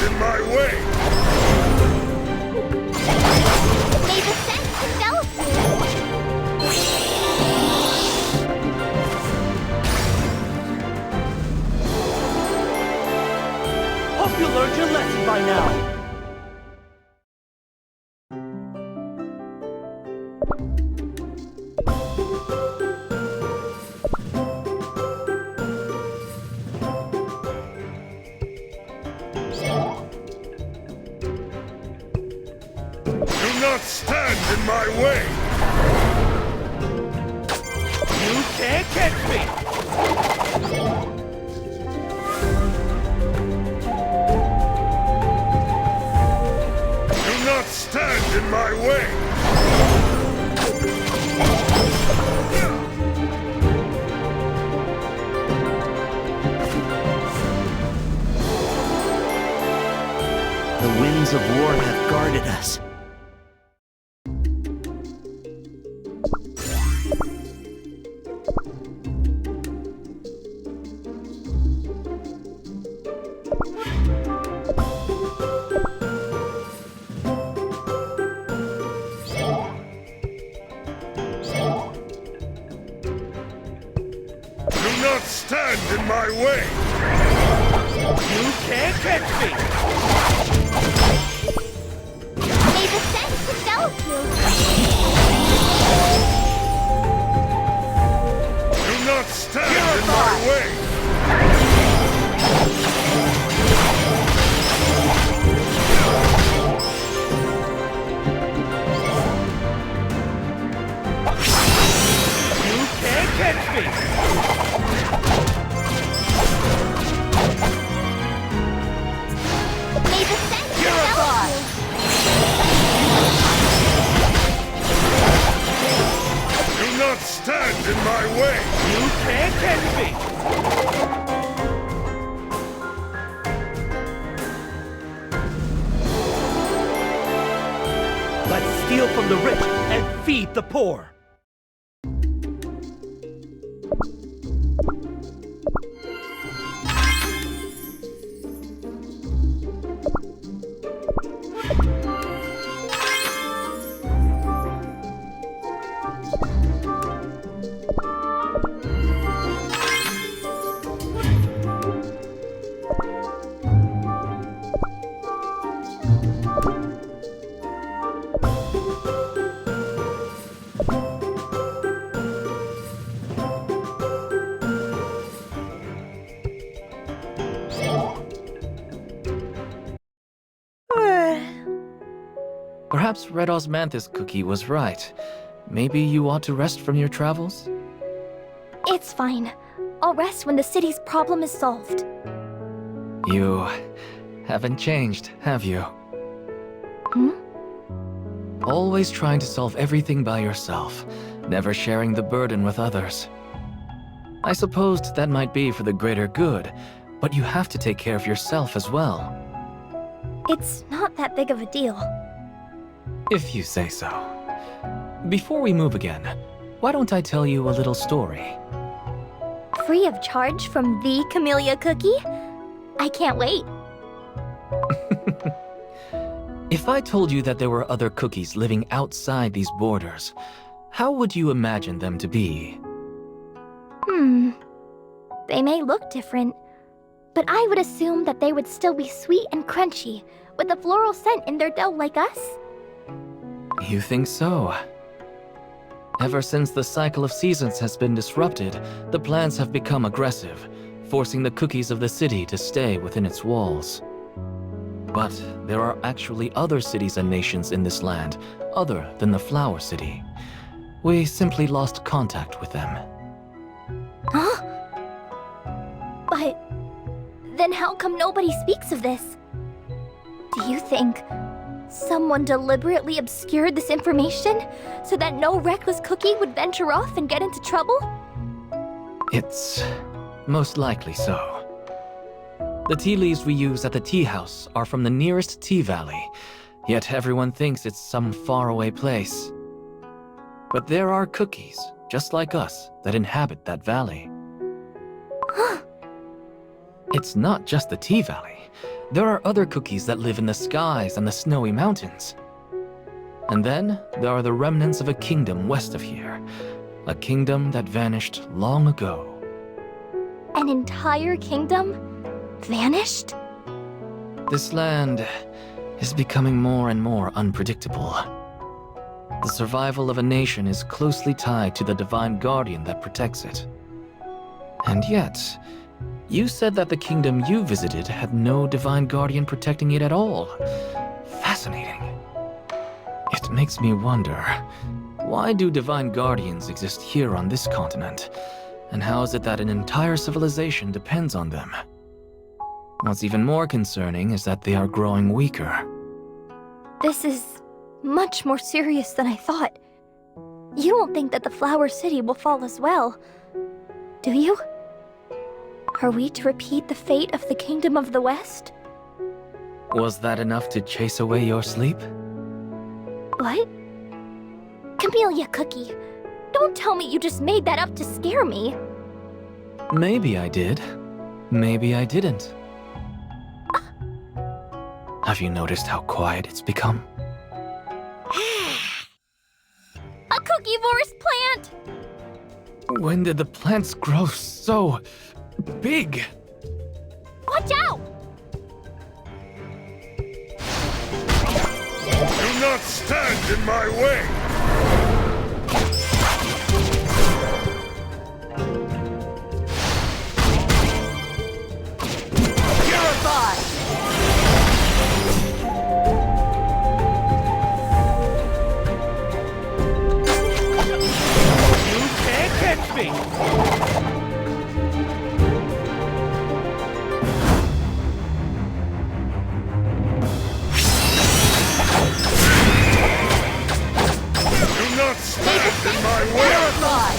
in my way! May the scent envelop you! Hope you learned your lesson by now. Do not stand in my way! You can't catch me! Do not stand in my way! The winds of war have guarded us. Do not stand in my way! You can't catch me! May the scent envelop you! Do not stand in my way! You can't catch me! May the scent Purify! envelop you! Do not stand in my way! You can't catch me! Let's steal from the rich and feed the poor! Perhaps Red Osmanthus Cookie was right. Maybe you ought to rest from your travels? It's fine. I'll rest when the city's problem is solved. You haven't changed, have you? Hmm? Always trying to solve everything by yourself, never sharing the burden with others. I supposed that might be for the greater good, but you have to take care of yourself as well. It's not that big of a deal. If you say so. Before we move again, why don't I tell you a little story? Free of charge from the Camellia Cookie? I can't wait. If I told you that there were other cookies living outside these borders, how would you imagine them to be? They may look different, but I would assume that they would still be sweet and crunchy, with a floral scent in their dough like us. You think so? Ever since the cycle of seasons has been disrupted, the plants have become aggressive, forcing the cookies of the city to stay within its walls. But there are actually other cities and nations in this land, other than the Flower City. We simply lost contact with them. Huh? But then how come nobody speaks of this? Do you think someone deliberately obscured this information so that no reckless cookie would venture off and get into trouble? It's most likely so. The tea leaves we use at the tea house are from the nearest tea valley, yet everyone thinks it's some faraway place. But there are cookies, just like us, that inhabit that valley. It's not just the tea valley. there are other cookies that live in the skies and the snowy mountains. And then there are the remnants of a kingdom west of here. A kingdom that vanished long ago. An entire kingdom vanished? This land is becoming more and more unpredictable. The survival of a nation is closely tied to the divine guardian that protects it. And yet, you said that the kingdom you visited had no divine guardian protecting it at all. Fascinating. It makes me wonder, why do divine guardians exist here on this continent? And how is it that an entire civilization depends on them? What's even more concerning is that they are growing weaker. This is much more serious than I thought. You don't think that the Flower City will fall as well, do you? Are we to repeat the fate of the Kingdom of the West? Was that enough to chase away your sleep? What? Camellia Cookie, don't tell me you just made that up to scare me. Maybe I did. Maybe I didn't. Have you noticed how quiet it's become? A Cookie-vorous plant! When did the plants grow so big? Watch out! Do not stand in my way! Purify! You can't catch me! Do not stand in my way! Purify!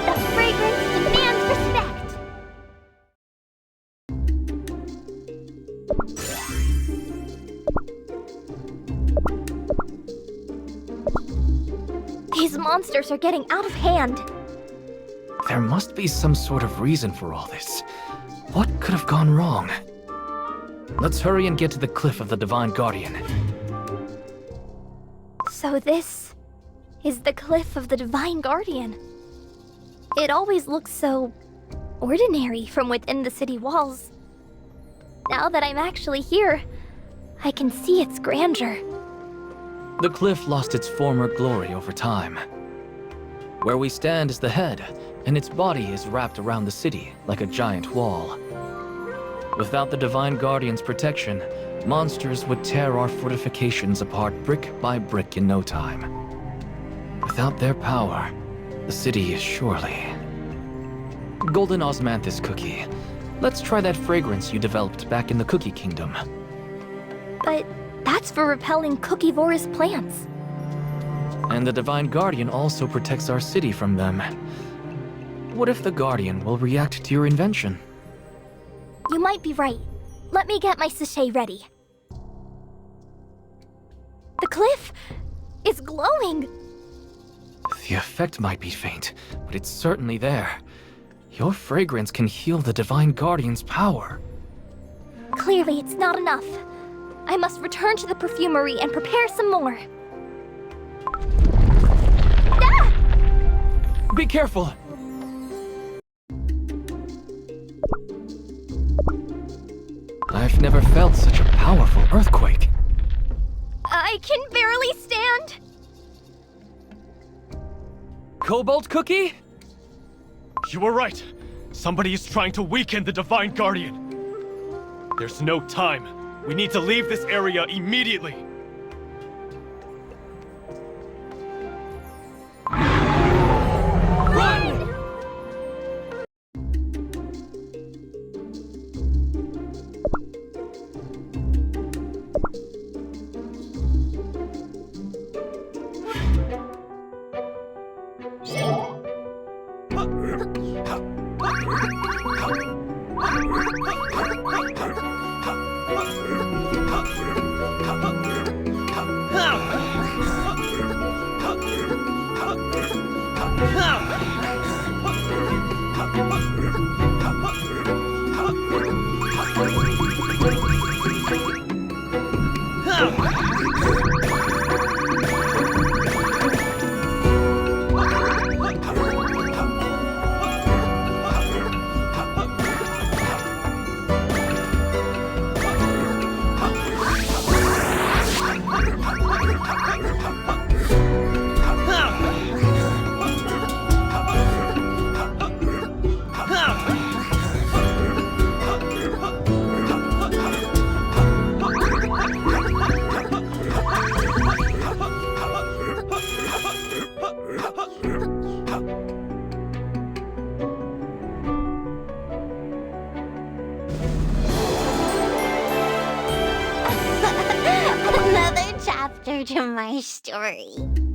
The fragrance demands respect! These monsters are getting out of hand. There must be some sort of reason for all this. What could have gone wrong? Let's hurry and get to the cliff of the Divine Guardian. So this is the Cliff of the Divine Guardian. It always looks so ordinary from within the city walls. Now that I'm actually here, I can see its grandeur. The cliff lost its former glory over time. Where we stand is the head, and its body is wrapped around the city like a giant wall. Without the Divine Guardian's protection, monsters would tear our fortifications apart brick by brick in no time. Without their power, the city is surely... Golden Osmanthus Cookie. Let's try that fragrance you developed back in the Cookie Kingdom. But that's for repelling cookie-vorous plants. And the Divine Guardian also protects our city from them. What if the Guardian will react to your invention? You might be right. Let me get my sachet ready. The cliff is glowing. The effect might be faint, but it's certainly there. Your fragrance can heal the Divine Guardian's power. Clearly, it's not enough. I must return to the perfumery and prepare some more. Ah! Be careful! I've never felt such a powerful earthquake. I can barely stand. Cobalt Cookie? You were right. Somebody is trying to weaken the Divine Guardian. There's no time. We need to leave this area immediately. Run! Another chapter to my story.